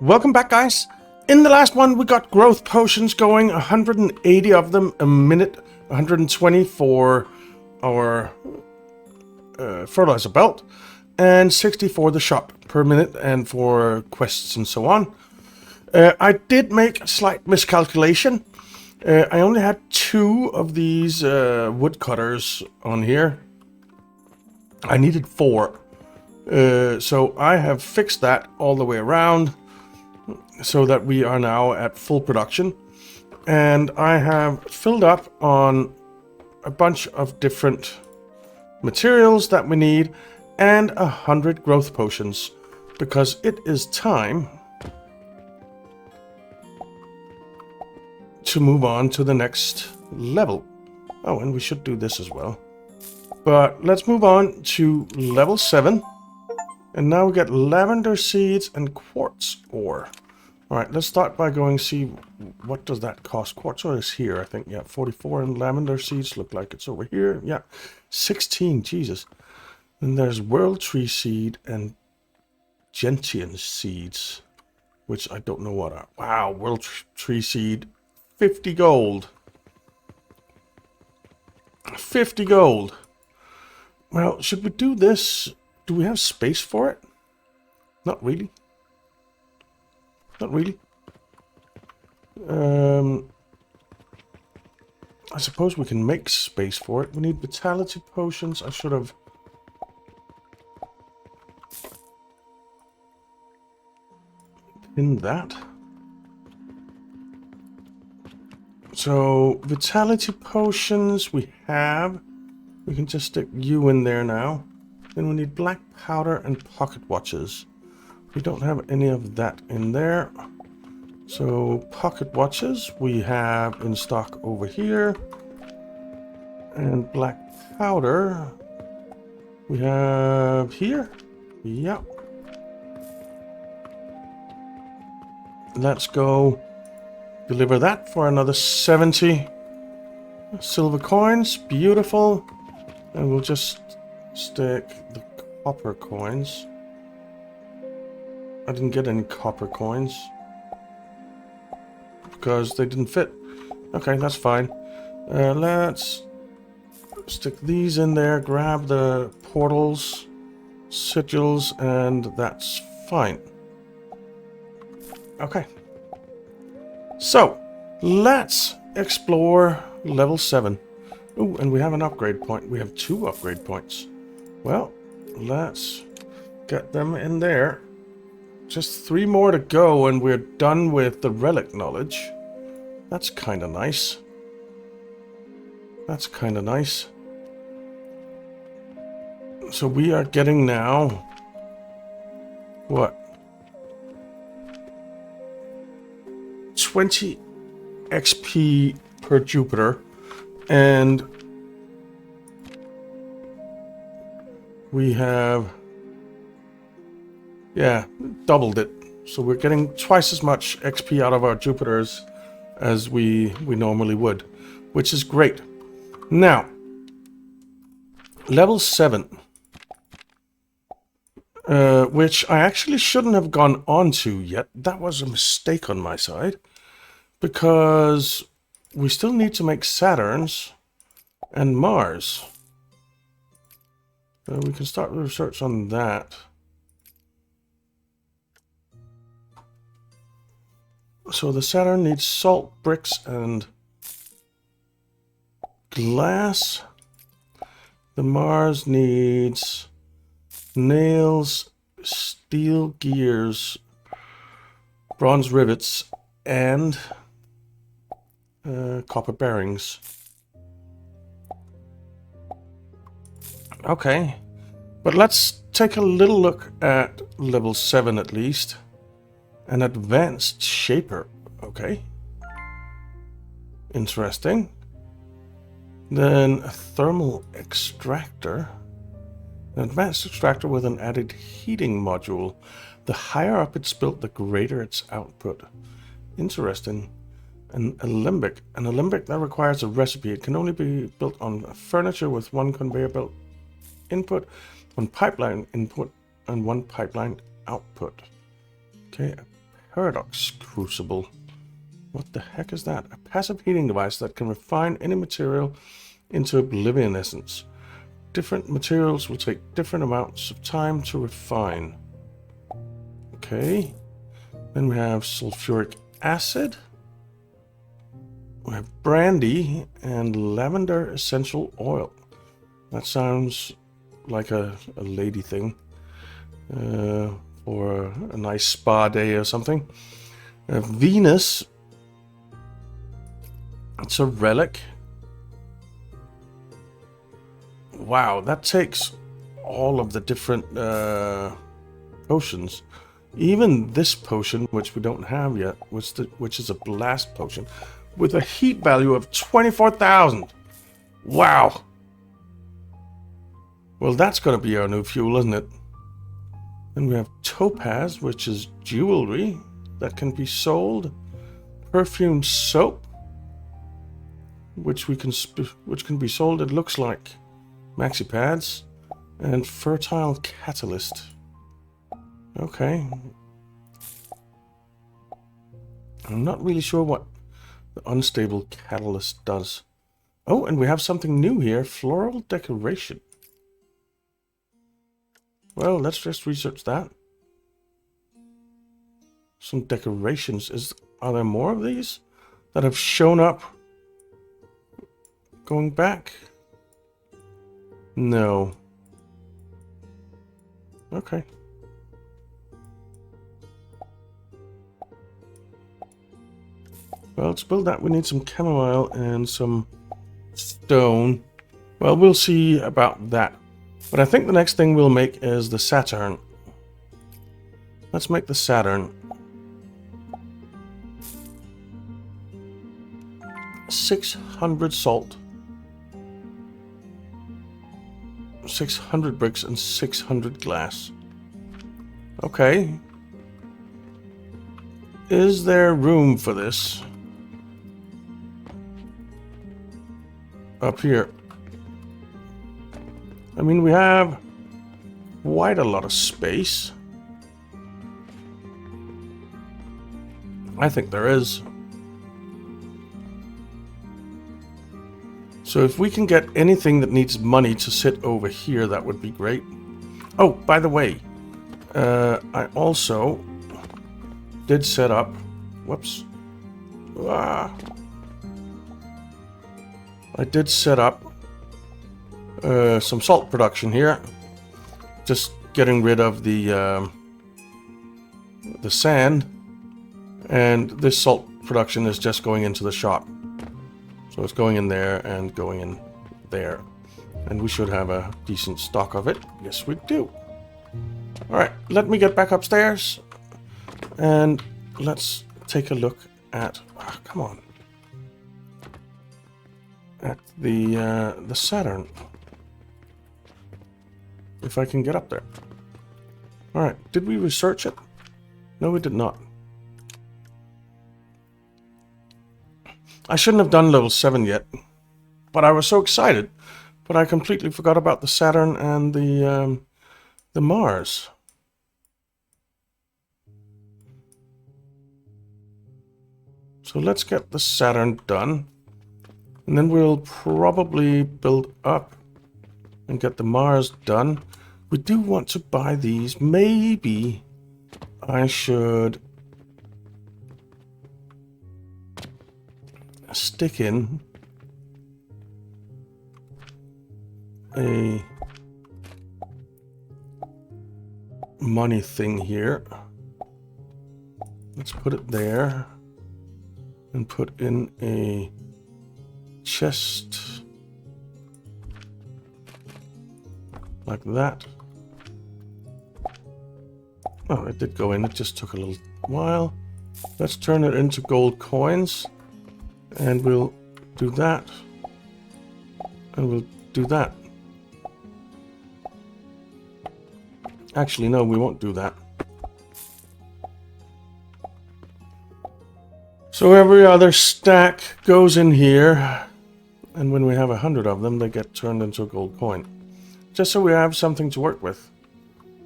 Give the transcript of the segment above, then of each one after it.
Welcome back, guys. In the last one, we got growth potions going, 180 of them a minute, 120 for our fertilizer belt, and 60 for the shop per minute and for quests and so on. I did make a slight miscalculation. I only had 2 of these woodcutters on here. I needed 4. So I have fixed that all the way around, so that we are now at full production, and I have filled up on a bunch of different materials that we need and 100 growth potions, because it is time to move on to the next level. Oh, and we should do this as well, but let's move on to level 7, and now we get lavender seeds and quartz ore. Alright, let's start by going see what does that cost. Quartz ore is here, I think. Yeah, 44, and lavender seeds look like it's over here. Yeah, 16, Jesus. And there's world tree seed and gentian seeds, which I don't know what are. Wow, world tree seed, 50 gold. 50 gold. Well, should we do this? Do we have space for it? Not really. Not really. I suppose we can make space for it. We need vitality potions. I should have... pinned that. So, vitality potions we have. We can just stick you in there now. Then we need black powder and pocket watches. We don't have any of that in there. So pocket watches we have in stock over here. And black powder we have here. Yep. Let's go deliver that for another 70 silver coins. Beautiful. And we'll just stick the copper coins. I didn't get any copper coins because they didn't fit. Okay, that's fine. Let's stick these in there, grab the portals, sigils, and that's fine. Okay. So, let's explore level 7. Ooh, and we have an upgrade point. We have 2 upgrade points. Well, let's get them in there. Just 3 more to go and we're done with the relic knowledge. That's kind of nice. That's kind of nice. So we are getting now... what? 20 XP per Jupiter. And... we have... yeah, doubled it. So we're getting twice as much XP out of our Jupiters as we normally would, which is great. Now, level 7, which I actually shouldn't have gone on to yet. That was a mistake on my side, because we still need to make Saturns and Mars. We can start research on that. So the Saturn needs salt, bricks, and glass. The Mars needs nails, steel gears, bronze rivets, and copper bearings. Okay, but let's take a little look at level 7 at least. An advanced shaper. Okay. Interesting. Then a thermal extractor. An advanced extractor with an added heating module. The higher up it's built, the greater its output. Interesting. An alembic. An alembic that requires a recipe. It can only be built on furniture with 1 conveyor belt input, 1 pipeline input, and 1 pipeline output. Okay, paradox crucible. What the heck is that? A passive heating device that can refine any material into oblivion essence. Different materials will take different amounts of time to refine. Okay. Then we have sulfuric acid. We have brandy and lavender essential oil. That sounds like a lady thing. For a nice spa day or something. Venus. It's a relic. Wow, that takes all of the different potions. Even this potion, which we don't have yet, which is a blast potion, with a heat value of 24,000. Wow. Well, that's going to be our new fuel, isn't it? Then we have topaz, which is jewelry that can be sold. Perfume soap, which can be sold. It looks like maxi pads, and fertile catalyst. Okay. I'm not really sure what the unstable catalyst does. Oh, and we have something new here. Floral decoration. Well, let's just research that. Some decorations. Are there more of these that have shown up going back? No. Okay. Well, to build that we need some chamomile and some stone. Well, we'll see about that. But I think the next thing we'll make is the Saturn. Let's make the Saturn. 600 salt. 600 bricks and 600 glass. Okay. Is there room for this? Up here. I mean, we have quite a lot of space. I think there is. So if we can get anything that needs money to sit over here, that would be great. Oh, by the way, I also did set up... Whoops. I did set up some salt production here. Just getting rid of the sand. And this salt production is just going into the shop. So it's going in there and going in there. And we should have a decent stock of it. Yes, we do. Alright, let me get back upstairs. And let's take a look at... Oh, come on. At the Saturn. If I can get up there. Alright, did we research it? No, we did not. I shouldn't have done level 7 yet, but I was so excited, but I completely forgot about the Saturn and the Mars. So let's get the Saturn done, and then we'll probably build up and get the Mars done. We do want to buy these. Maybe I should stick in a money thing here. Let's put it there and put in a chest like that. Oh, it did go in. It just took a little while. Let's turn it into gold coins. And we'll do that. And we'll do that. Actually, no, we won't do that. So every other stack goes in here. And when we have 100 of them, they get turned into a gold coin. Just so we have something to work with.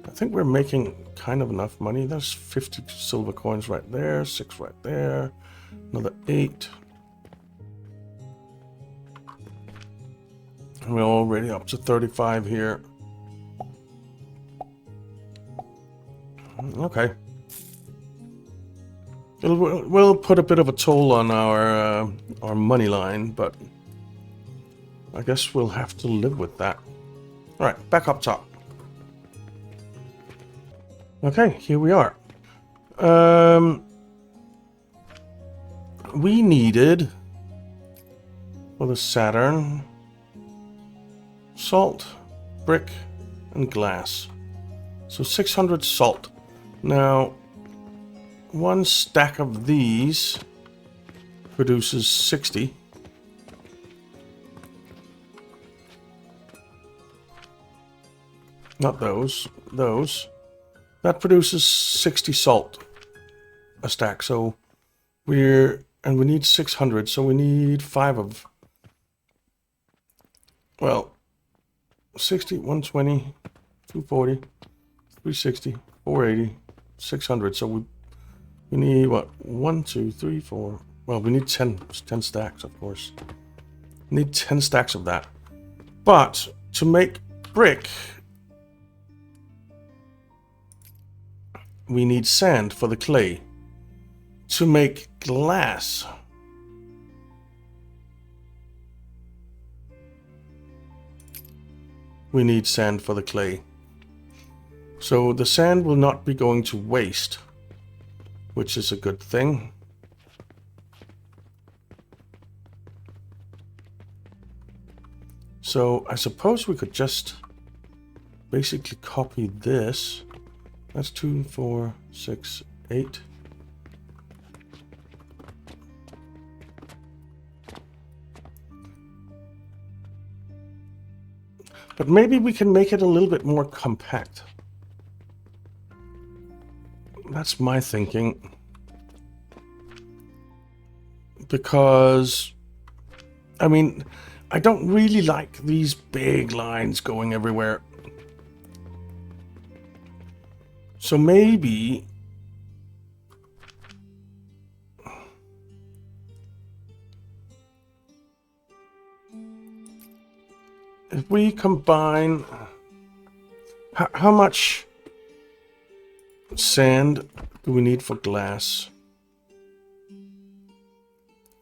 I think we're making kind of enough money. There's 50 silver coins right there, 6 right there, another 8. And we're already up to 35 here. Okay. We'll put a bit of a toll on our money line, but I guess we'll have to live with that. All right, back up top. Okay, here we are. We needed for the Saturn salt, brick, and glass. So 600 salt. Now, one stack of these produces 60. Not those. Those. That produces 60 salt a stack. So we need 600. So we need 5 of. Well, 60, 120, 240, 360, 480, 600. So we need what? 1, 2, 3, 4. Well, we need 10 stacks, of course. We need 10 stacks of that. But to make brick, we need sand for the clay. To make glass, we need sand for the clay. So the sand will not be going to waste, which is a good thing. So I suppose we could just basically copy this. That's 2, 4, 6, 8. But maybe we can make it a little bit more compact. That's my thinking. Because, I mean, I don't really like these big lines going everywhere. So maybe if we combine, how much sand do we need for glass?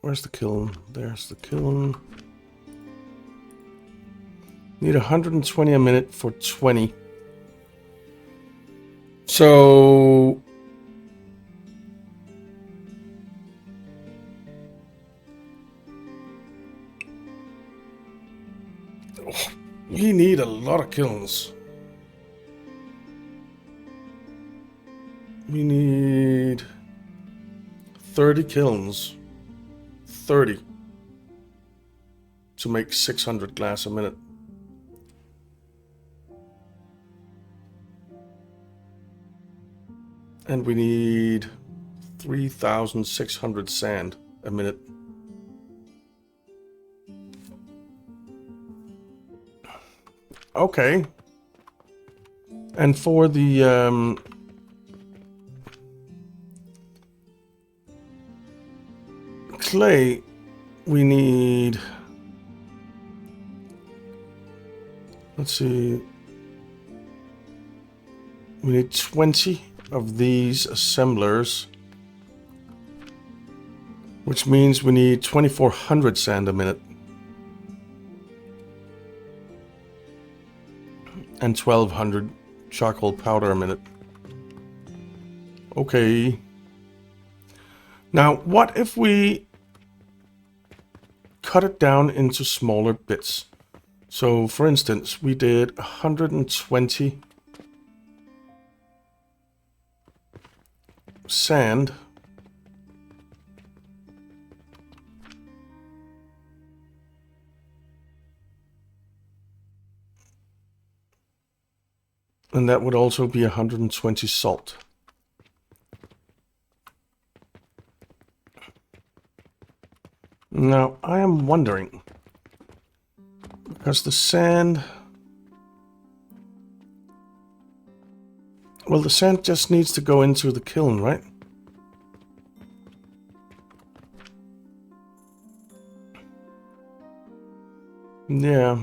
Where's the kiln? There's the kiln. Need 120 a minute for 20. So we need a lot of kilns. We need 30 kilns. 30 to make 600 glass a minute. And we need 3,600 sand a minute. Okay. And for the clay, we need, let's see, we need 20 of these assemblers, which means we need 2,400 sand a minute and 1,200 charcoal powder a minute. Okay. Now, what if we cut it down into smaller bits? So, for instance, we did 120 sand. And that would also be 120 salt. Now, I am wondering, because the sand Well, the sand just needs to go into the kiln, right? Yeah.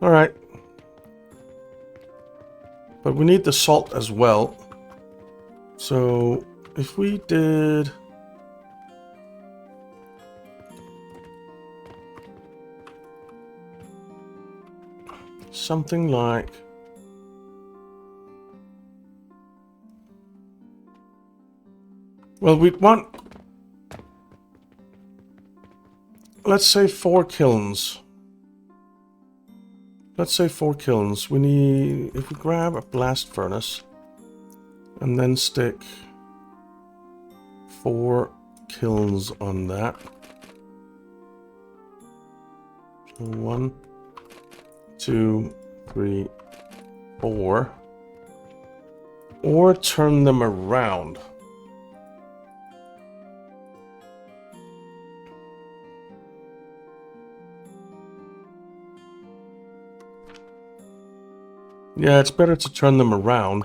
All right. But we need the salt as well. So if we did something like well, we'd want, let's say 4 kilns. Let's say 4 kilns. We need, if we grab a blast furnace and then stick 4 kilns on that. So 1, 2, 3, 4. Or turn them around. Yeah, it's better to turn them around.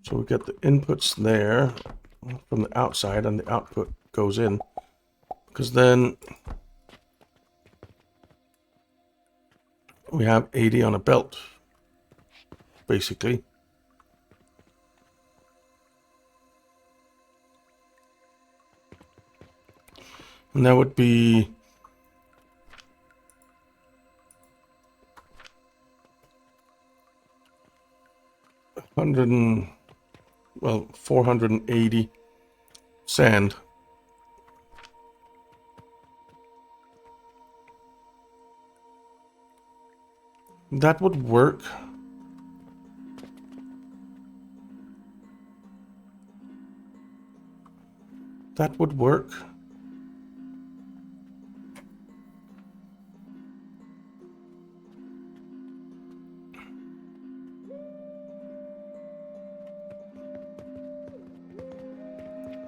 So we get the inputs there from the outside and the output goes in. Because then we have 80 on a belt, basically. And that would be well, 480 sand. That would work. That would work.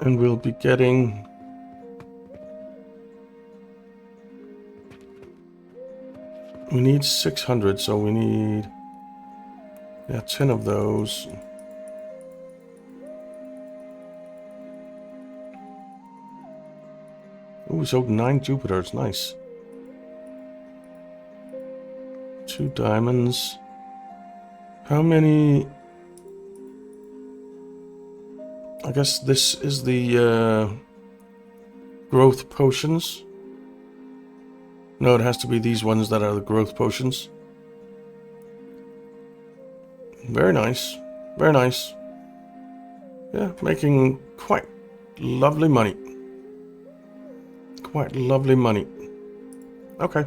And we'll be getting we need 600, so we need 10 of those. Ooh, so 9 Jupiters, nice. 2 diamonds. How many? I guess this is the growth potions. No, it has to be these ones that are the growth potions. Very nice. Very nice. Yeah, making quite lovely money. Quite lovely money. Okay.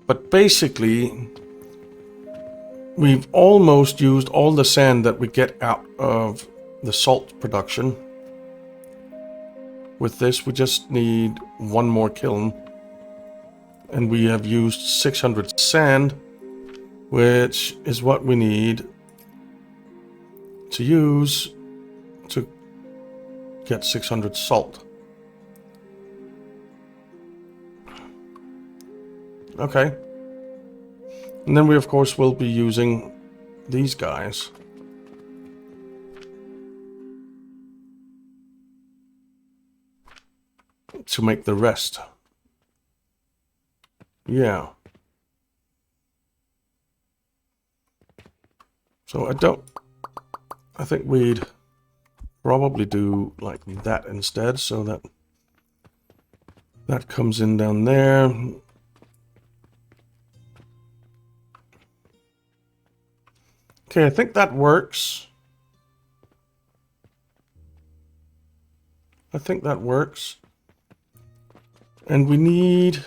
But basically, we've almost used all the sand that we get out of the salt production. With this, we just need 1 more kiln. And we have used 600 sand, which is what we need to use to get 600 salt. Okay. And then we, of course, will be using these guys. To make the rest. Yeah. So I think we'd probably do like that instead, so that comes in down there. Okay, I think that works. I think that works. And we need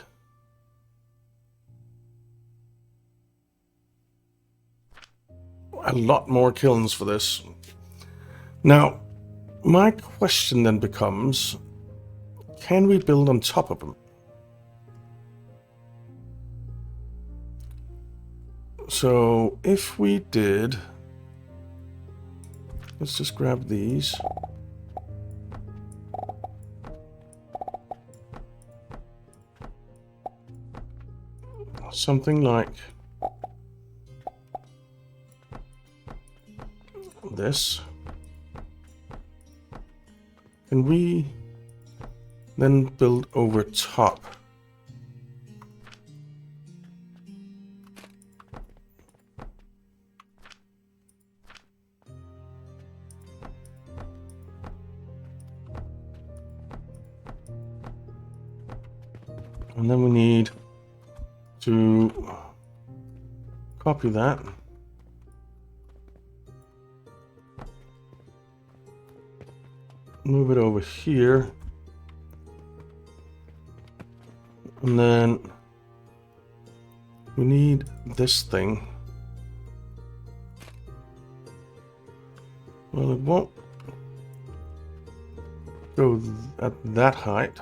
a lot more kilns for this. Now, my question then becomes, can we build on top of them? So, if we did Let's just grab these. Something like this. Can we then build over top? And then we need to copy that. Move it over here. And then we need this thing. Well, it won't go at that height.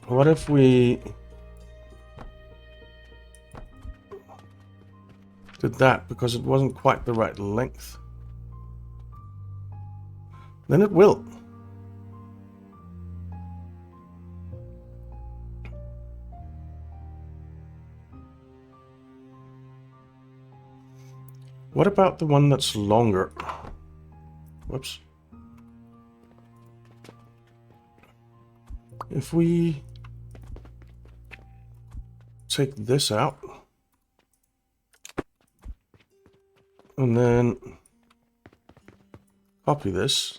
What if we did that because it wasn't quite the right length? Then it will. What about the one that's longer? Whoops. If we take this out and then copy this.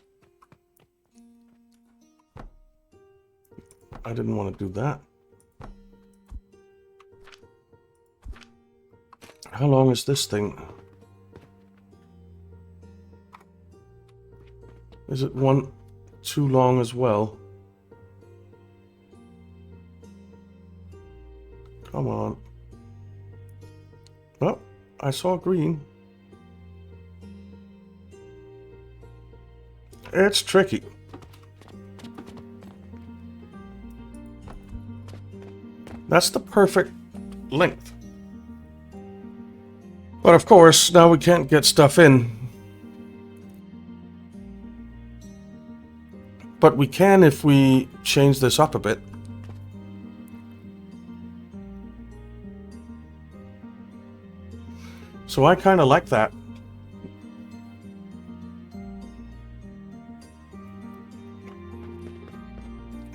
I didn't want to do that. How long is this thing? Is it one too long as well? Come on. Oh, I saw green. It's tricky. That's the perfect length. But of course, now we can't get stuff in. But we can if we change this up a bit. So I kind of like that.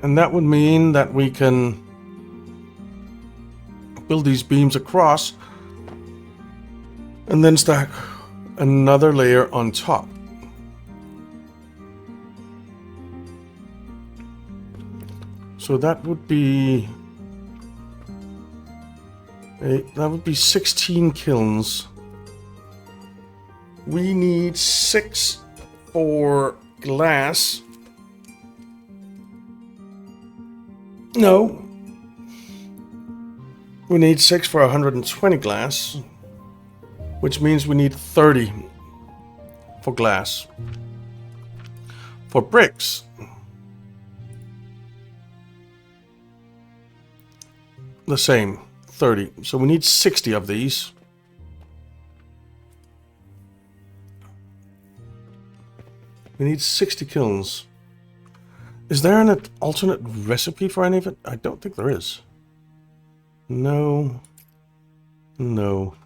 And that would mean that we can build these beams across and then stack another layer on top. So that would be 16 kilns. We need 6 for glass. No. We need 6 for 120 glass, which means we need 30 for glass. For bricks, the same, 30. So we need 60 of these. We need 60 kilns. Is there an alternate recipe for any of it? I don't think there is. No. No.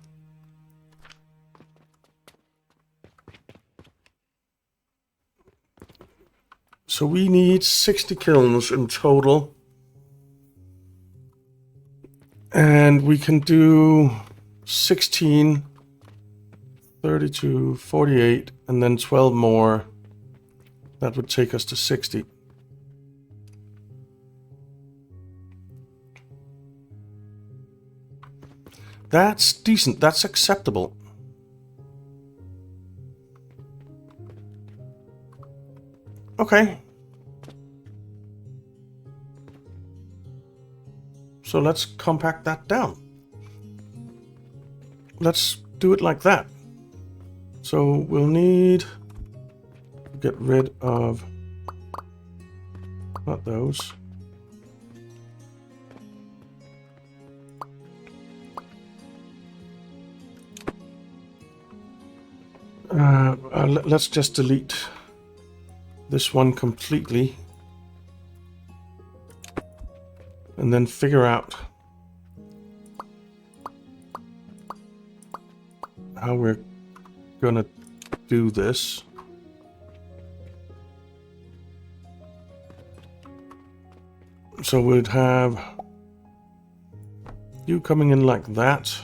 So we need 60 kilns in total. And we can do 16, 32, 48, and then 12 more. That would take us to 60. That's decent. That's acceptable. Okay. So let's compact that down. Let's do it like that. So we'll need to get rid of not those. Let's just delete this one completely. And then figure out how we're gonna do this. So we'd have you coming in like that.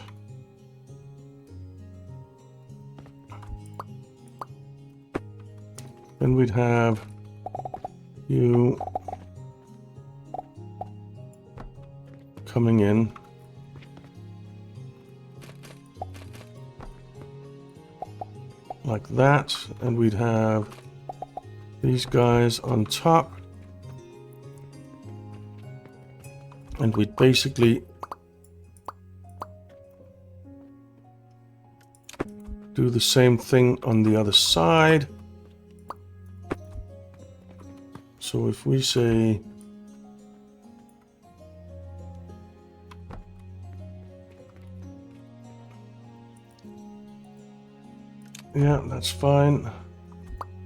Then we'd have you coming in like that, and we'd have these guys on top, and we'd basically do the same thing on the other side. So if we say yeah, that's fine.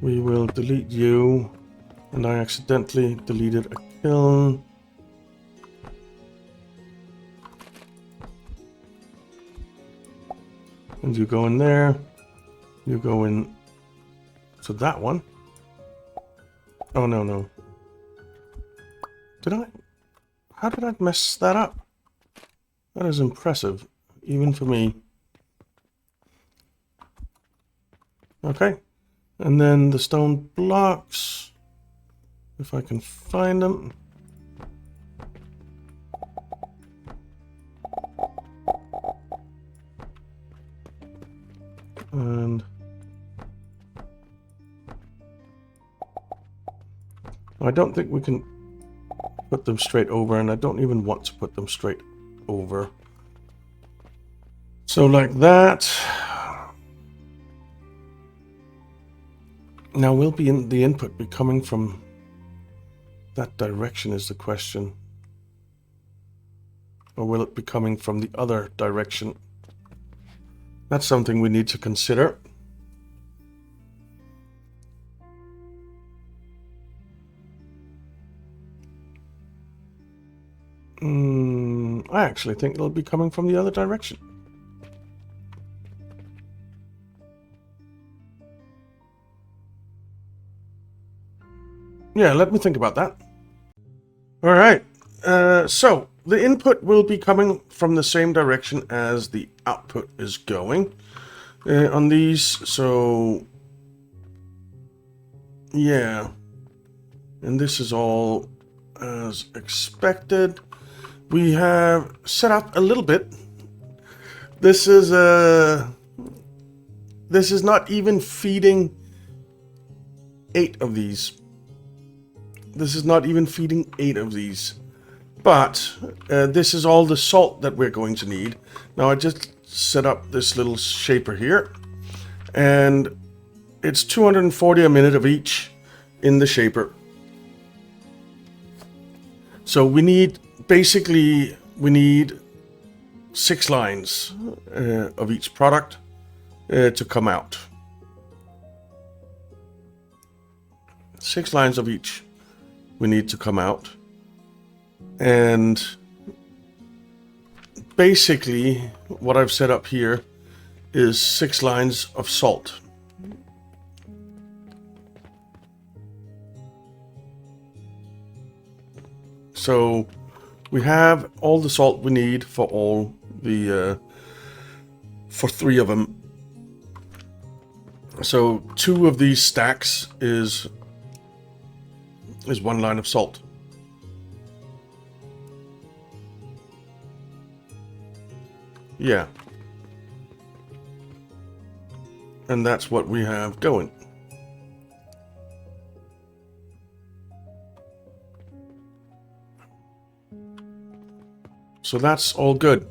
We will delete you, and I accidentally deleted a kiln. And you go in there, you go in to that one. Oh, no. How did I mess that up? That is impressive, even for me. Okay, and then the stone blocks, if I can find them. And I don't think we can put them straight over, and I don't even want to put them straight over. So like that. Now will be in the input be coming from that direction is the question. Or will it be coming from the other direction? That's something we need to consider. I actually think it'll be coming from the other direction. Yeah, let me think about that. All right. So the input will be coming from the same direction as the output is going on these. So yeah, and this is all as expected. We have set up a little bit. This is not even feeding 8 of these. This is not even feeding 8 of these. But this is all the salt that we're going to need. Now I just set up this little shaper here. And it's 240 a minute of each in the shaper. So we need, basically, we need 6 lines of each product to come out. 6 lines of each we need to come out. And basically what I've set up here is 6 lines of salt. So we have all the salt we need for all the for 3 of them. So 2 of these stacks is 1 line of salt. Yeah. And that's what we have going. So that's all good.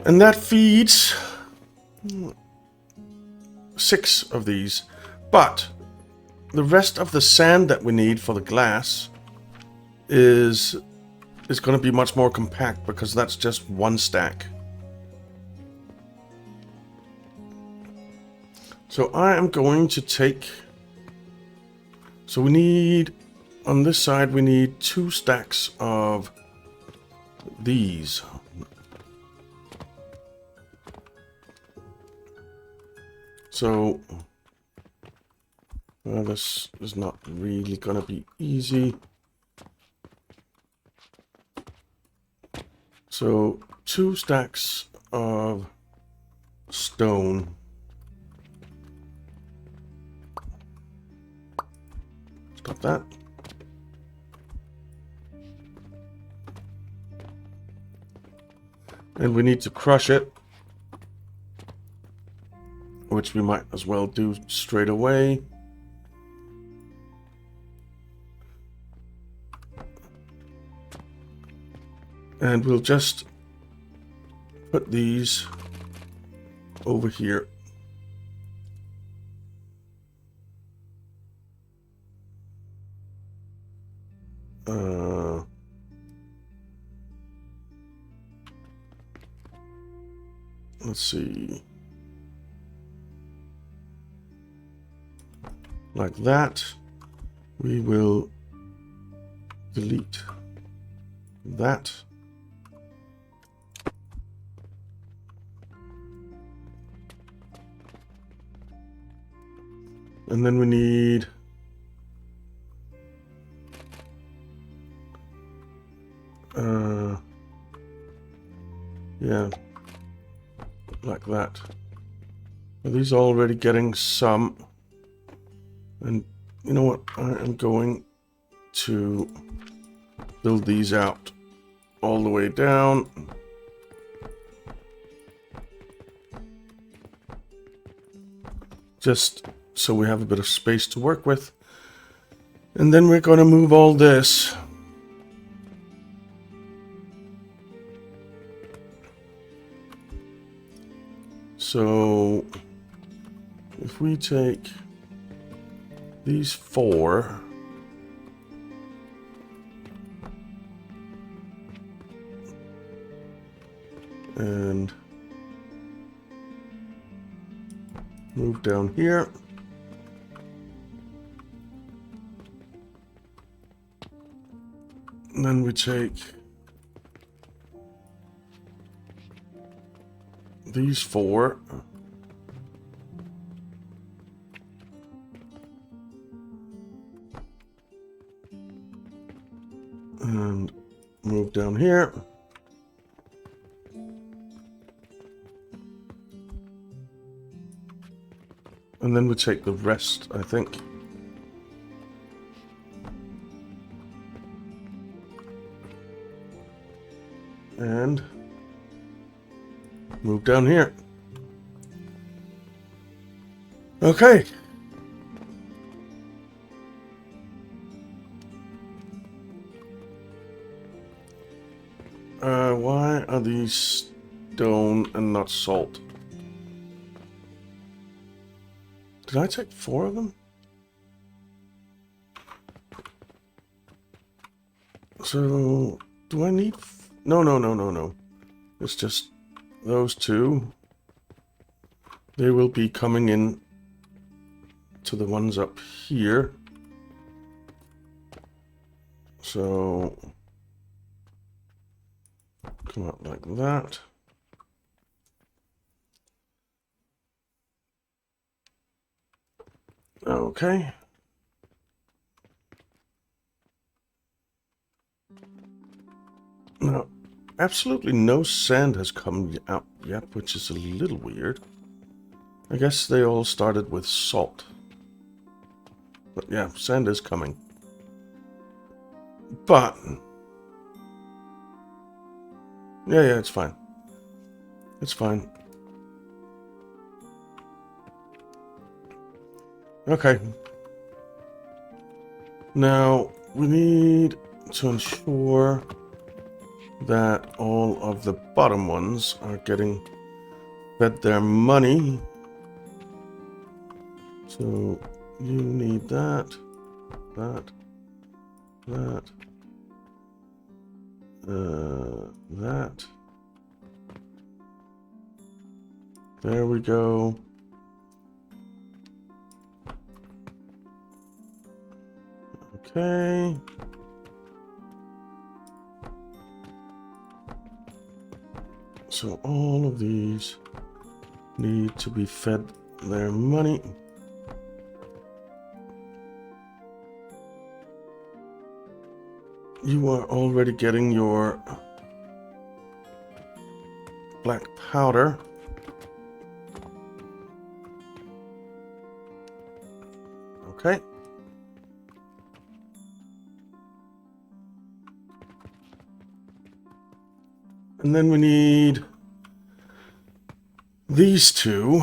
And that feeds 6 of these. But the rest of the sand that we need for the glass is going to be much more compact because that's just 1 stack. So I am going to take... So we need... On this side, we need 2 stacks of these. So... Well, this is not really going to be easy. So, 2 stacks of stone. Stop that. And we need to crush it, which we might as well do straight away. And we'll just put these over here. Let's see. Like that. We will delete that. And then we need yeah, like that. Are these already getting some? And you know what? I am going to build these out all the way down. Just so we have a bit of space to work with. And then we're going to move all this. So if we take these 4 and move down here. And then we take these 4 and move down here. And then we take the rest, I think. And move down here. Okay. Why are these stone and not salt? Did I take 4 of them? So, do I need... No. It's just those 2. They will be coming in to the ones up here. So, come up like that. Okay. Now, absolutely no sand has come out yet, which is a little weird. I guess they all started with salt. But yeah, sand is coming. But... Yeah, it's fine. It's fine. Okay. Now, we need to ensure that all of the bottom ones are getting fed their money. So, you need that, that. There we go. Okay. So all of these need to be fed their money. You are already getting your black powder. Okay. And then we need these two.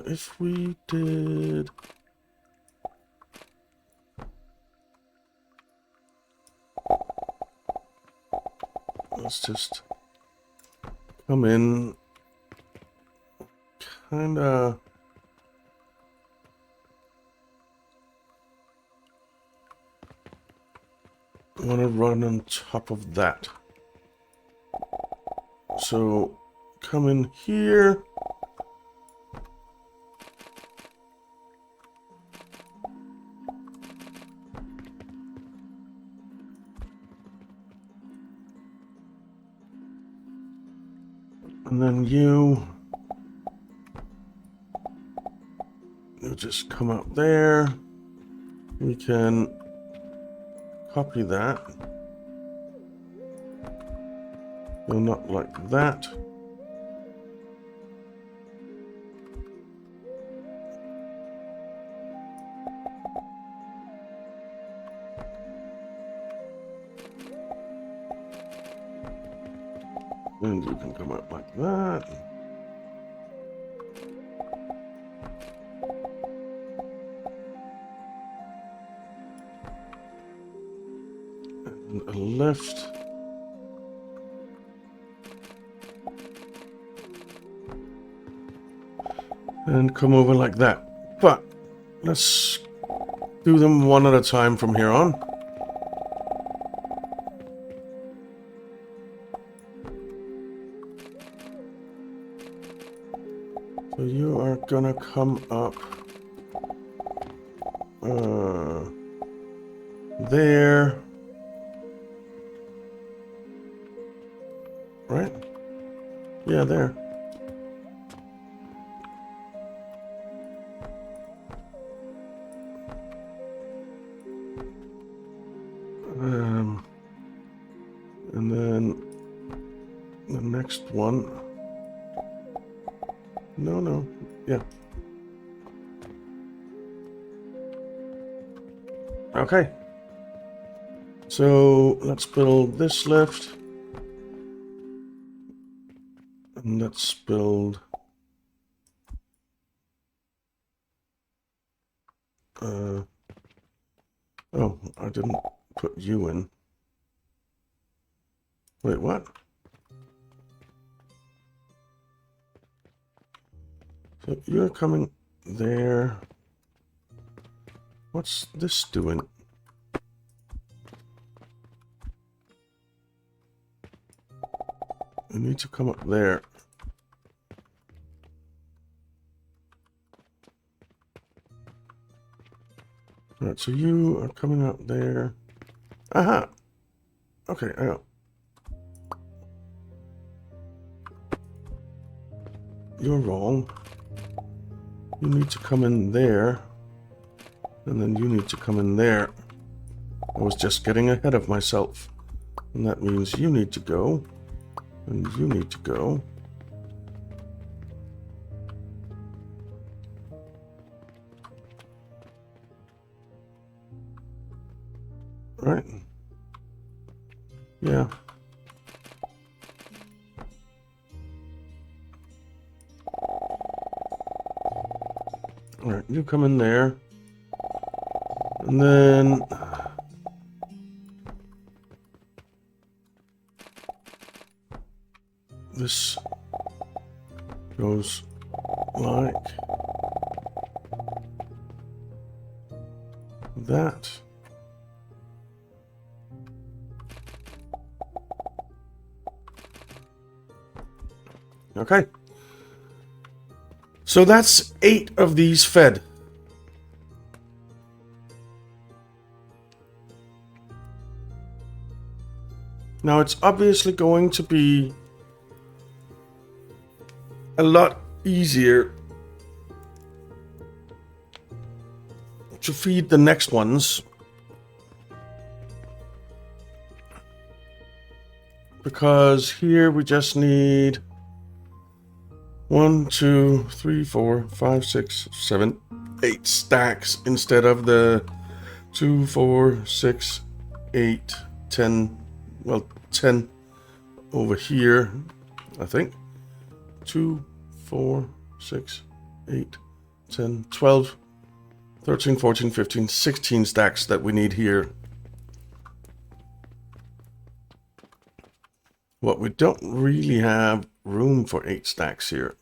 If we did... Let's just come in, kinda... want to run on top of that. So, come in here. And then you just come up there. We can copy that. No, not like that. And you can come up like that. And a lift. And come over like that. But let's do them one at a time from here on. So you are gonna come up there, right? Yeah, there. And then the next one. No, yeah. Okay. So let's build this lift. And let's build oh, I didn't put you in. Wait, what? So you're coming there. What's this doing? You need to come up there. Alright, so you are coming up there. Aha! Okay, I know. You're wrong. You need to come in there. And then you need to come in there. I was just getting ahead of myself. And that means you need to go. And you need to go. Right? Yeah. Alright, you come in there. And then... this goes like that. Okay. So that's 8 of these fed. Now it's obviously going to be a lot easier to feed the next ones, because here we just need 1, 2, 3, 4, 5, 6, 7, 8 stacks instead of the 2, 4, 6, 8, 10, well, 10 over here, I think. 2, 4, 6, 8, 10, 12, 13, 14, 15, 16 stacks that we need here. What we don't really have room for 8 stacks here.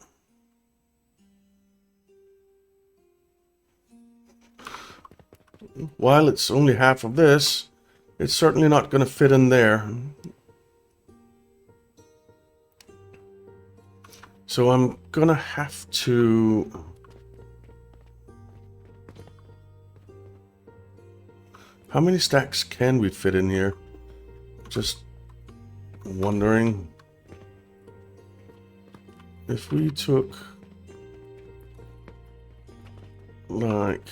While it's only half of this, it's certainly not going to fit in there. So I'm going to have to... How many stacks can we fit in here? Just wondering. If we took like...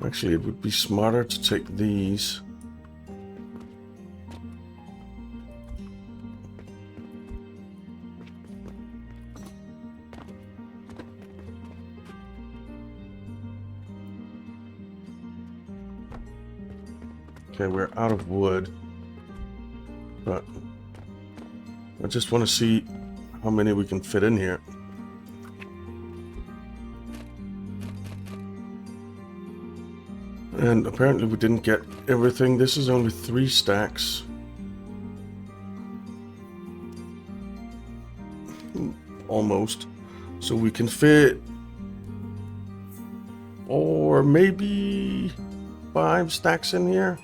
Actually, it would be smarter to take these. Okay, we're out of wood, but I just want to see how many we can fit in here. And apparently we didn't get everything. This is only 3 stacks. Almost. So we can fit, or maybe 5 stacks in here.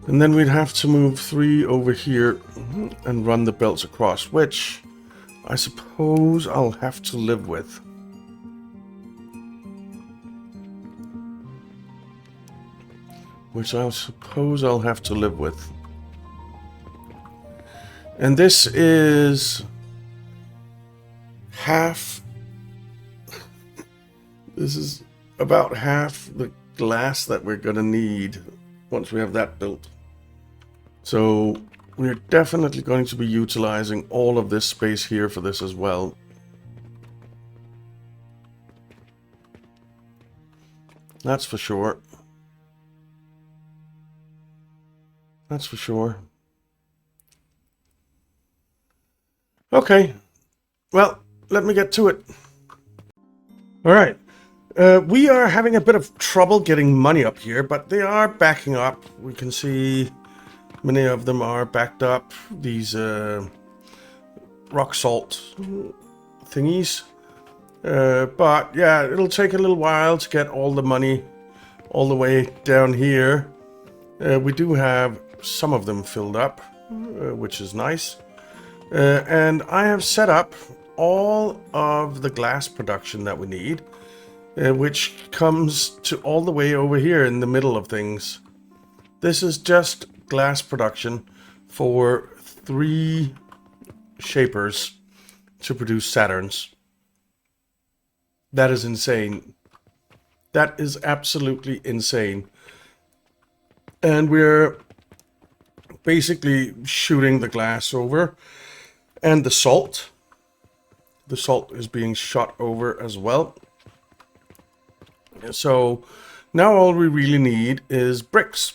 And then we'd have to move 3 over here and run the belts across, which I suppose I'll have to live with. And this is half. This is about half the glass that we're gonna need once we have that built. So we're definitely going to be utilizing all of this space here for this as well. That's for sure. That's for sure. Okay. Well, let me get to it. All right. We are having a bit of trouble getting money up here, but they are backing up. We can see many of them are backed up. These rock salt thingies. But yeah, it'll take a little while to get all the money all the way down here. We do have some of them filled up, which is nice. And I have set up all of the glass production that we need, which comes to all the way over here in the middle of things. This is just glass production for 3 shapers to produce Saturns. That is insane. That is absolutely insane. And we're basically shooting the glass over, and the salt. The salt is being shot over as well. So now all we really need is bricks.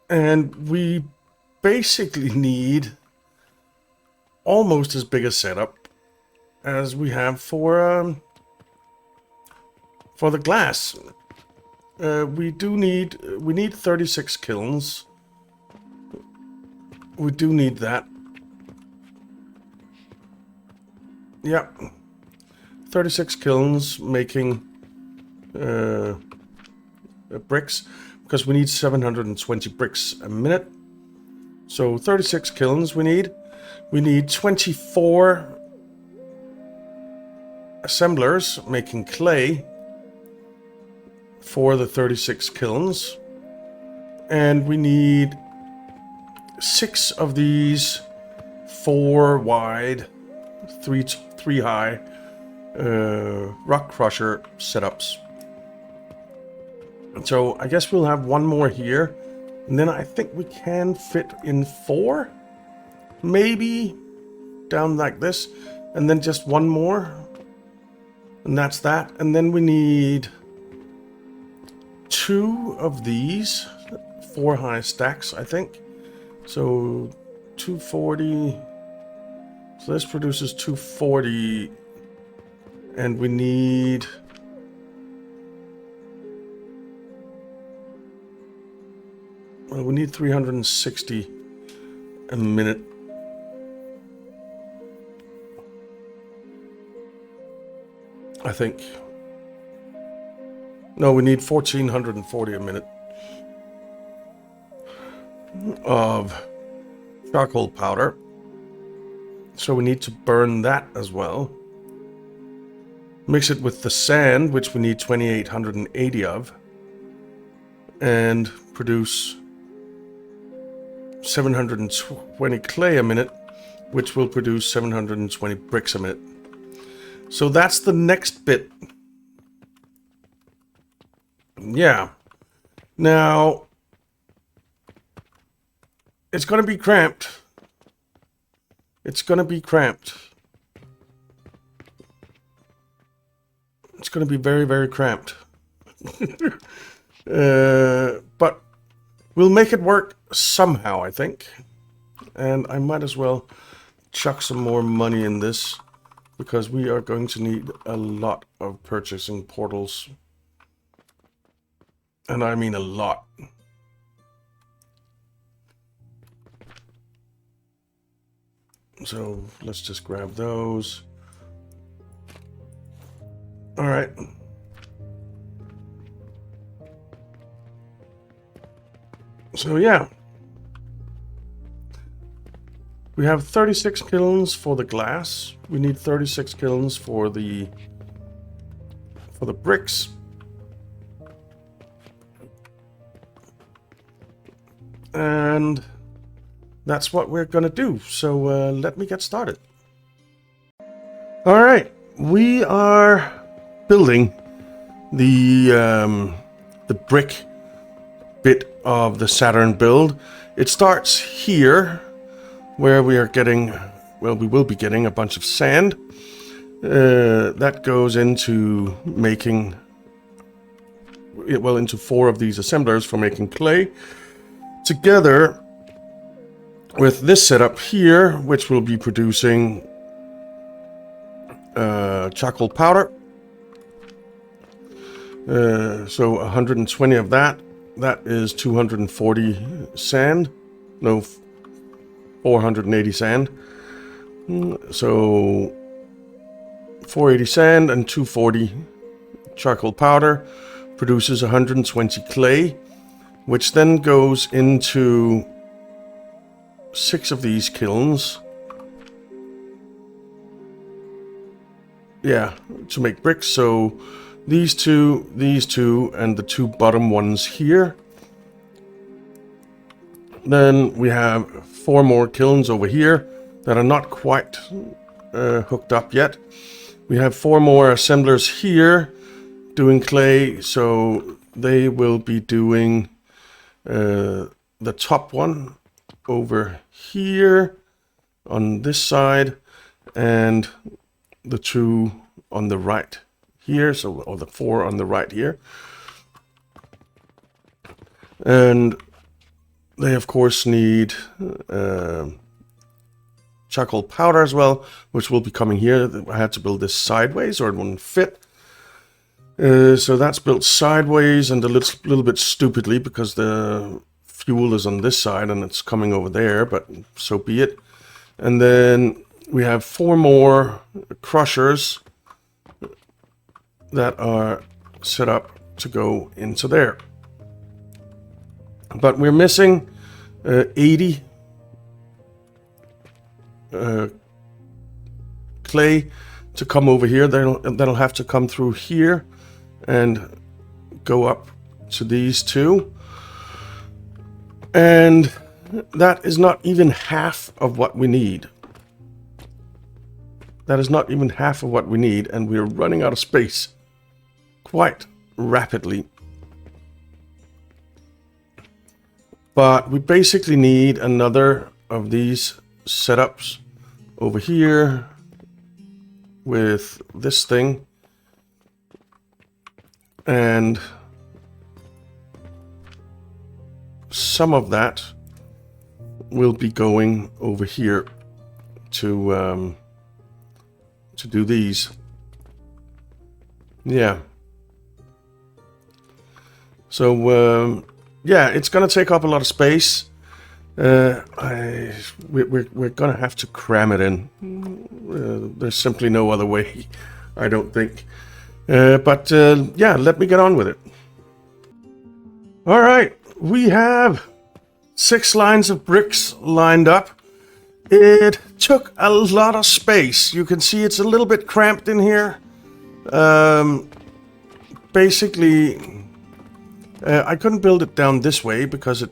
And we basically need almost as big a setup as we have for the glass. We need 36 kilns. We do need that. Yeah. 36 kilns making bricks, because we need 720 bricks a minute. So 36 kilns we need. We need 24 assemblers making clay for the 36 kilns. And we need 6 of these 4 wide, 3 high rock crusher setups. So I guess we'll have 1 more here. And then I think we can fit in 4. Maybe down like this. And then just 1 more. And that's that. And then we need 2 of these 4 high stacks, I think. So 240. So this produces 240. And we need... well, we need 360 a minute. I think. No, we need 1440 a minute of charcoal powder. So we need to burn that as well. Mix it with the sand, which we need 2880 of. And produce 720 clay a minute, which will produce 720 bricks a minute. So that's the next bit. Yeah. Now, it's going to be cramped. It's going to be cramped. It's going to be very, very cramped. But we'll make it work somehow, I think. And I might as well chuck some more money in this, because we are going to need a lot of purchasing portals. And I mean a lot. So let's just grab those. All right. So yeah. We have 36 kilns for the glass. We need 36 kilns for the bricks. And that's what we're gonna do. So let me get started. All right, we are building the brick bit of the Saturn build. It starts here, where we are getting, well, we will be getting a bunch of sand. That goes into making, well, into 4 of these assemblers for making clay. Together with this setup here, which will be producing charcoal powder. So 120 of that. That is 240 sand. No, 480 sand. So 480 sand and 240 charcoal powder produces 120 clay, which then goes into 6 of these kilns. Yeah, to make bricks. So these two, and the 2 bottom ones here. Then we have 4 more kilns over here that are not quite hooked up yet. We have 4 more assemblers here doing clay, so they will be doing the top one over here on this side, and the 2 on the right here, so, or the 4 on the right here. And they of course need charcoal powder as well, which will be coming here. I had to build this sideways or it wouldn't fit. So that's built sideways and a little bit stupidly, because the fuel is on this side and it's coming over there, but so be it. And then we have 4 more crushers that are set up to go into there. But we're missing 80 clay to come over here. That'll have to come through here and go up to these two. And that is not even half of what we need. That is not even half of what we need, and we're running out of space quite rapidly. But we basically need another of these setups over here with this thing, and some of that will be going over here to do these. Yeah. So yeah, it's gonna take up a lot of space. We're gonna have to cram it in. There's simply no other way, I don't think. But yeah, let me get on with it. All right, we have 6 lines of bricks lined up. It took a lot of space. You can see it's a little bit cramped in here. Basically, I couldn't build it down this way because it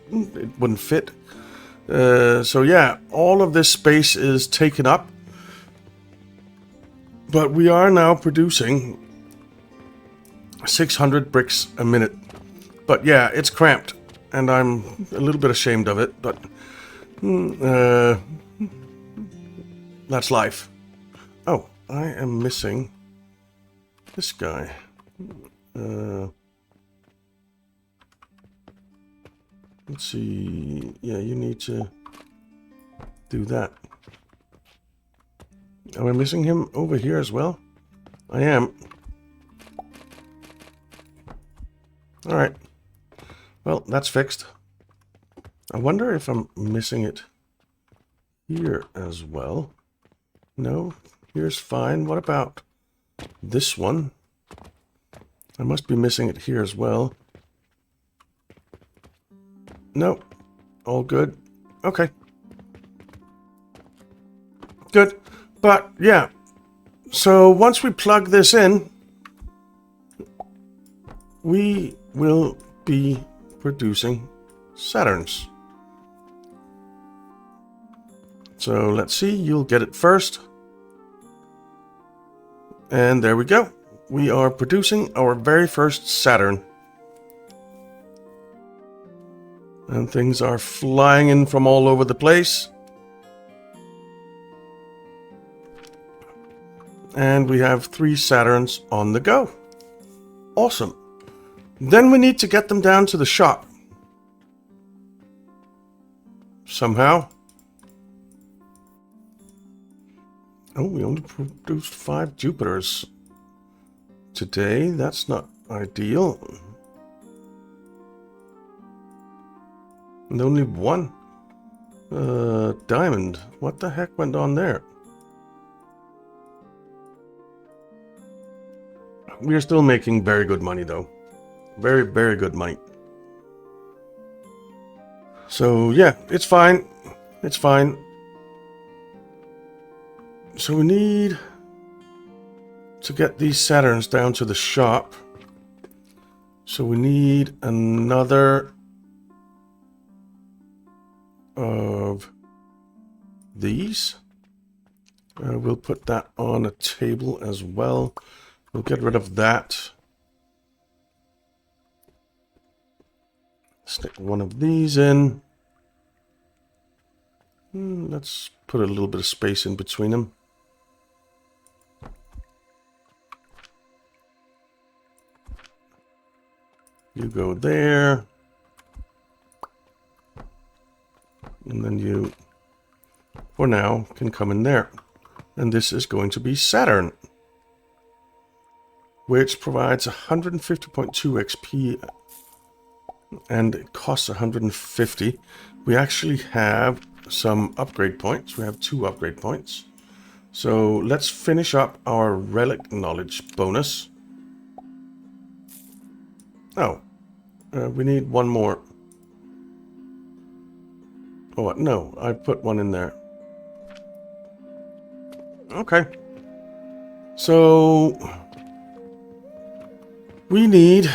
wouldn't fit. So yeah, all of this space is taken up. But we are now producing 600 bricks a minute. But yeah, it's cramped, and I'm a little bit ashamed of it, but that's life. Oh, I am missing this guy. Let's see. Yeah, you need to do that. Am I missing him over here as well? I am. Alright. Well, that's fixed. I wonder if I'm missing it here as well. No, here's fine. What about this one? I must be missing it here as well. Nope. All good. Okay. Good. But, yeah. So, once we plug this in, we will be producing Saturns. So, let's see. You'll get it first. And there we go. We are producing our very first Saturn. And things are flying in from all over the place. And we have 3 Saturns on the go. Awesome. Then we need to get them down to the shop. Somehow. Oh, we only produced 5 Jupiters today. That's not ideal. And only 1 diamond. What the heck went on there? We are still making very good money, though. Very, very good money. So, yeah, it's fine. It's fine. So we need to get these Saturns down to the shop. So we need another of these. We'll put that on a table as well. We'll get rid of that. Stick one of these in. Let's put a little bit of space in between them. You go there. And then you, for now, can come in there. And this is going to be Saturn, which provides 150.2 XP, and it costs 150. We actually have some upgrade points. We have 2 upgrade points. So let's finish up our relic knowledge bonus. Oh, we need 1 more. Oh, no, I put 1 in there. Okay. So we need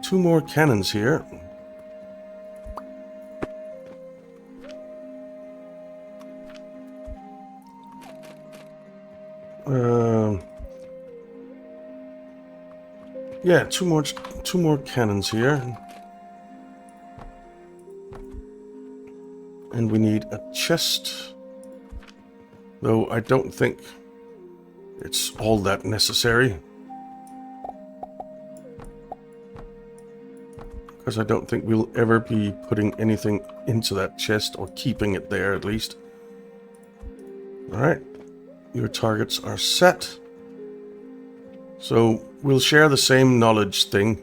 2 more cannons here. Yeah, two more cannons here. And we need a chest. Though I don't think it's all that necessary. Because I don't think we'll ever be putting anything into that chest, or keeping it there at least. Alright, your targets are set. So we'll share the same knowledge thing.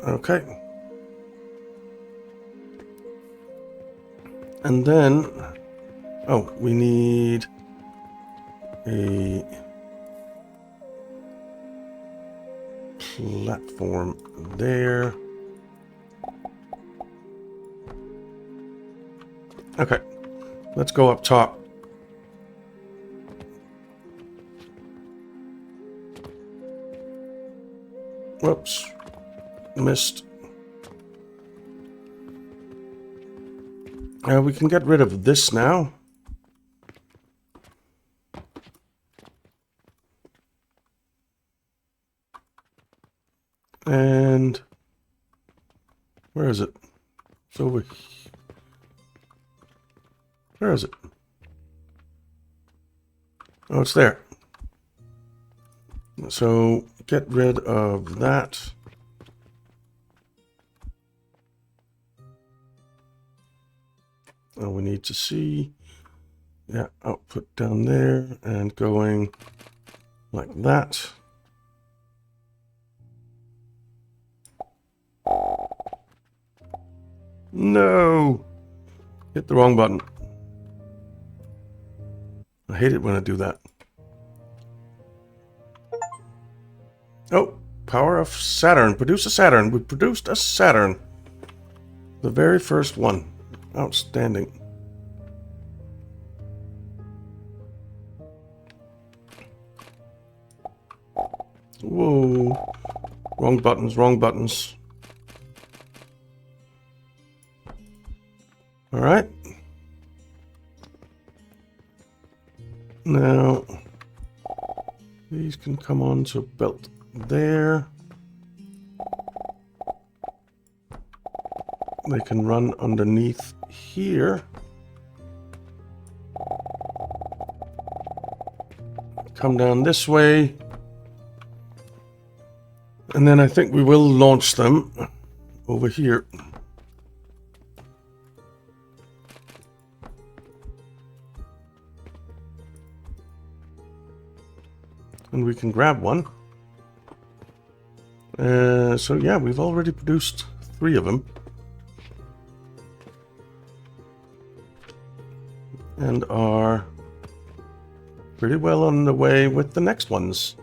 Okay. And then, oh, we need a platform there. Okay, let's go up top. Whoops, missed. We can get rid of this now. And where is it? It's over here. Where is it? Oh, it's there. So get rid of that. Oh, we need to see, yeah, output down there and going like that. No! Hit the wrong button. I hate it when I do that. Oh, power of Saturn. Produce a Saturn. We produced a Saturn. The very first one. Outstanding. Whoa. Wrong buttons, wrong buttons. Alright. Now, these can come onto a belt there. They can run underneath here. Come down this way. And then I think we will launch them over here. And we can grab one. So yeah, we've already produced 3 of them. And are pretty well on the way with the next ones.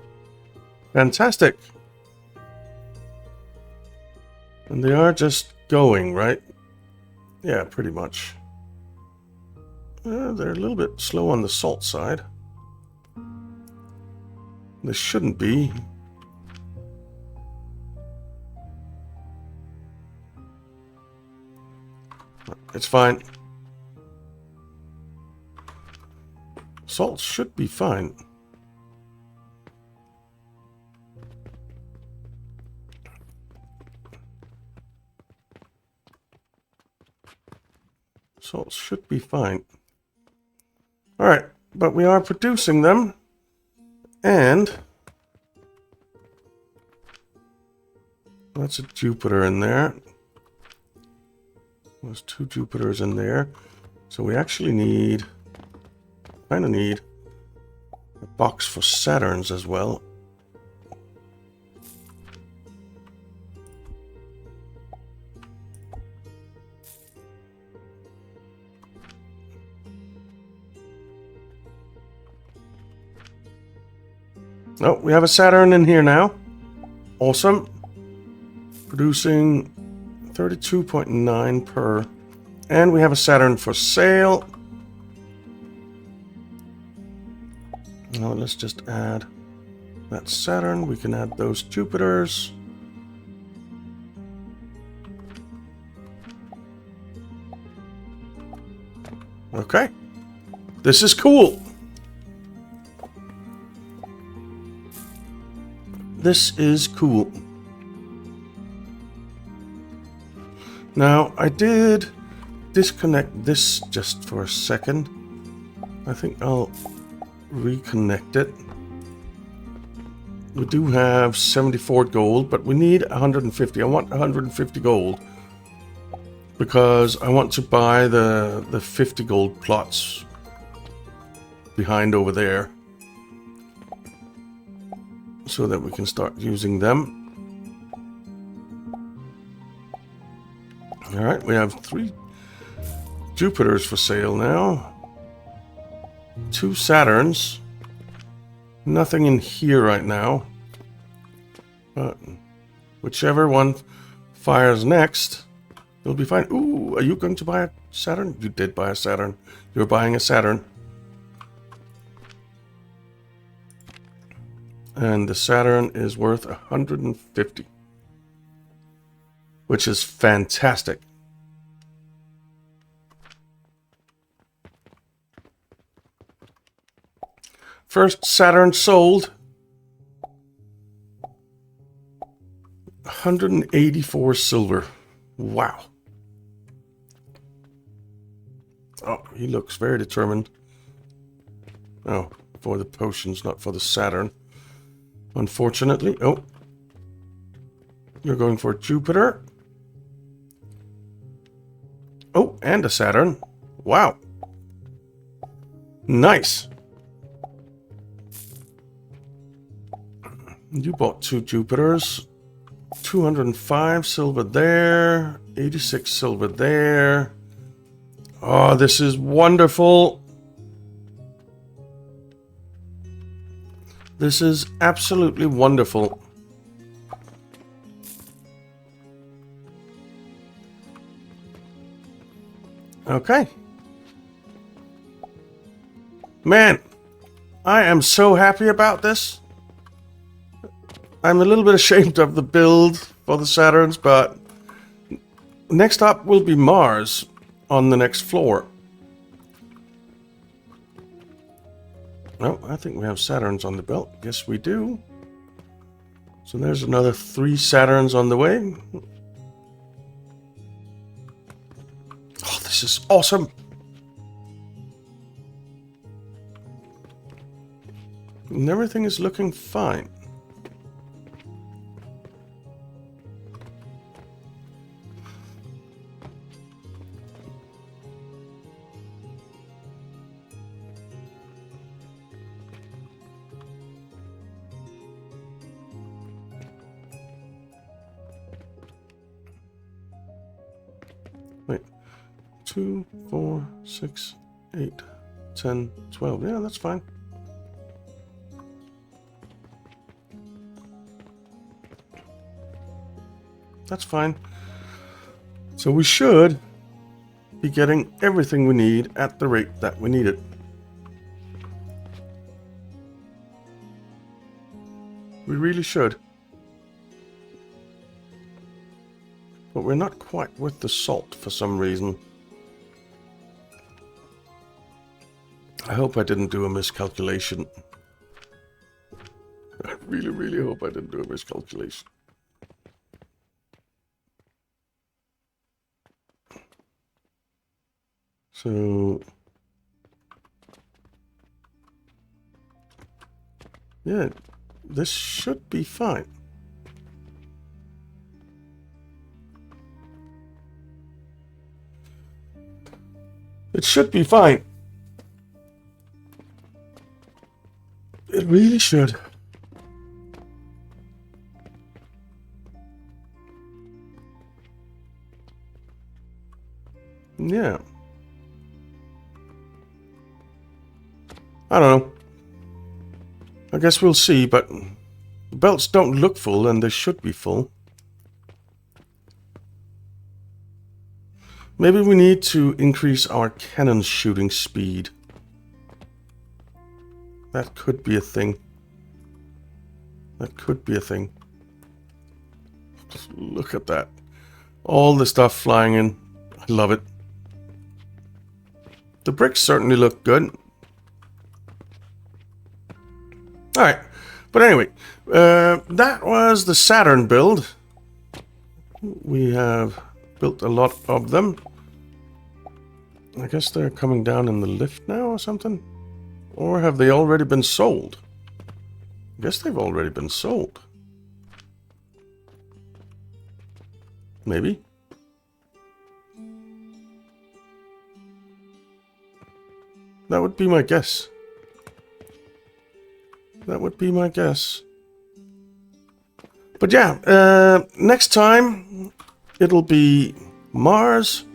Fantastic! And they are just going, right? Yeah, pretty much. They're a little bit slow on the salt side. They shouldn't be. It's fine. Salt should be fine. Salt should be fine. Alright, but we are producing them. And that's a Jupiter in there. There's 2 Jupiters in there. So we actually need, kind of need a box for Saturns as well. Oh, we have a Saturn in here now. Awesome. Producing 32.9 per. And we have a Saturn for sale. Now let's just add that Saturn. We can add those Jupiters. Okay. This is cool. This is cool. Now, I did disconnect this just for a second. I think I'll reconnect it. We do have 74 gold, but we need 150. I want 150 gold because I want to buy the 50 gold plots behind over there so that we can start using them. All right, we have 3 Jupiters for sale now. 2 Saturns. Nothing in here right now. But whichever one fires next, it'll be fine. Ooh, are you going to buy a Saturn? You did buy a Saturn. You're buying a Saturn. And the Saturn is worth 150. Which is fantastic. First Saturn sold. 184 silver. Wow. Oh, he looks very determined. Oh, for the potions, not for the Saturn. Unfortunately. Oh. You're going for Jupiter. Oh, and a Saturn. Wow. Nice. You bought 2 Jupiters. 205 silver there. 86 silver there. Oh, this is wonderful. This is absolutely wonderful. Okay. Man, I am so happy about this. I'm a little bit ashamed of the build for the Saturns, but next up will be Mars on the next floor. Oh, I think we have Saturns on the belt. Yes, we do. So there's another 3 Saturns on the way. Oh, this is awesome. And everything is looking fine. Wait. 2, 4, 6, 8, 10, 12. Yeah, that's fine. That's fine. So we should be getting everything we need at the rate that we need it. We really should. But we're not quite with the salt for some reason. I hope I didn't do a miscalculation. I really, really hope I didn't do a miscalculation. So, yeah, this should be fine. It should be fine. It really should. Yeah. I don't know. I guess we'll see, but the belts don't look full and they should be full. Maybe we need to increase our cannon shooting speed. That could be a thing. That could be a thing. Just look at that. All the stuff flying in. I love it. The bricks certainly look good. Alright. But anyway, that was the Saturn build. We have built a lot of them. I guess they're coming down in the lift now or something. Or have they already been sold? I guess they've already been sold. Maybe. That would be my guess. That would be my guess. But yeah, next time it'll be Mars,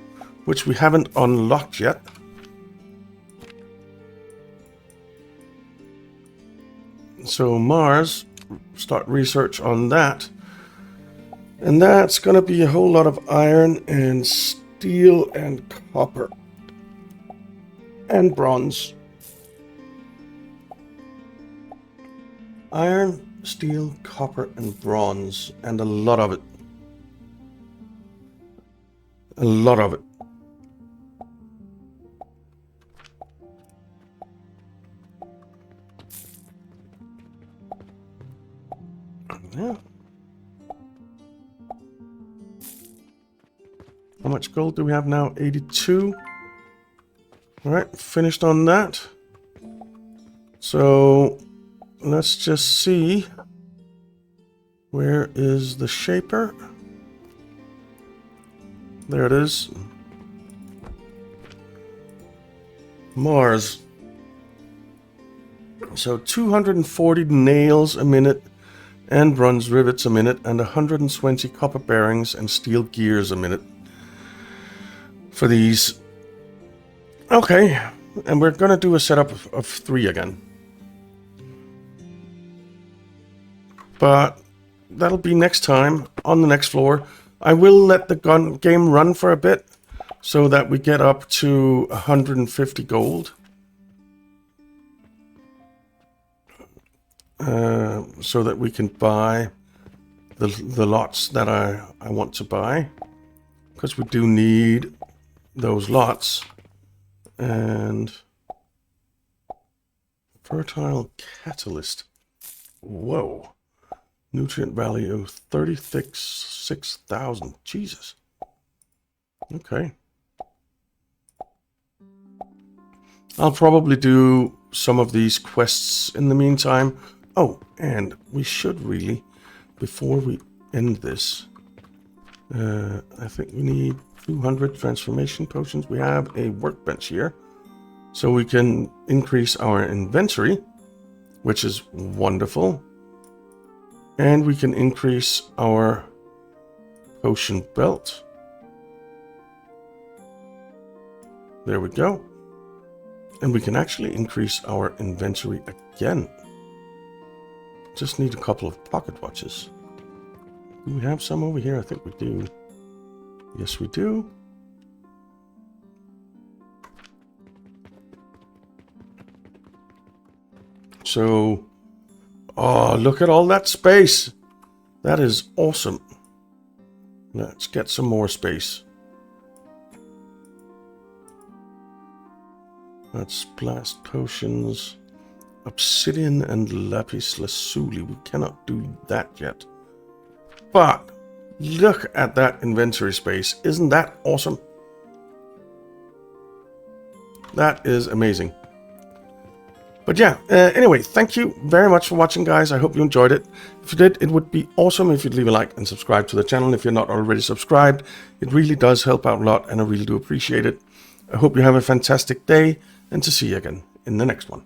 which we haven't unlocked yet. So Mars, start research on that. And that's going to be a whole lot of iron and steel and copper. And bronze. Iron, steel, copper, and bronze. And a lot of it. A lot of it. Yeah. How much gold do we have now? 82. Alright, finished on that. So let's just see. Where is the shaper? There it is. Mars. So 240 nails a minute and bronze rivets a minute and 120 copper bearings and steel gears a minute for these. Okay, and we're going to do a setup of 3 again. But that'll be next time on the next floor. I will let the game run for a bit so that we get up to 150 gold. So that we can buy the lots that I want to buy. Because we do need those lots. And fertile catalyst. Whoa. Nutrient value of 36,000. Jesus. Okay. I'll probably do some of these quests in the meantime. Oh, and we should really, before we end this, I think we need 200 transformation potions. We have a workbench here, so we can increase our inventory, which is wonderful. And we can increase our potion belt. There we go. And we can actually increase our inventory again. Just need a couple of pocket watches. Do we have some over here? I think we do. Yes, we do. So, oh, look at all that space. That is awesome. Let's get some more space. Let's blast potions. Obsidian and lapis lazuli. We cannot do that yet. But look at that inventory space. Isn't that awesome? That is amazing. But yeah, anyway, thank you very much for watching, guys. I hope you enjoyed it. If you did, it would be awesome if you'd leave a like and subscribe to the channel if you're not already subscribed. It really does help out a lot, and I really do appreciate it. I hope you have a fantastic day, and to see you again in the next one.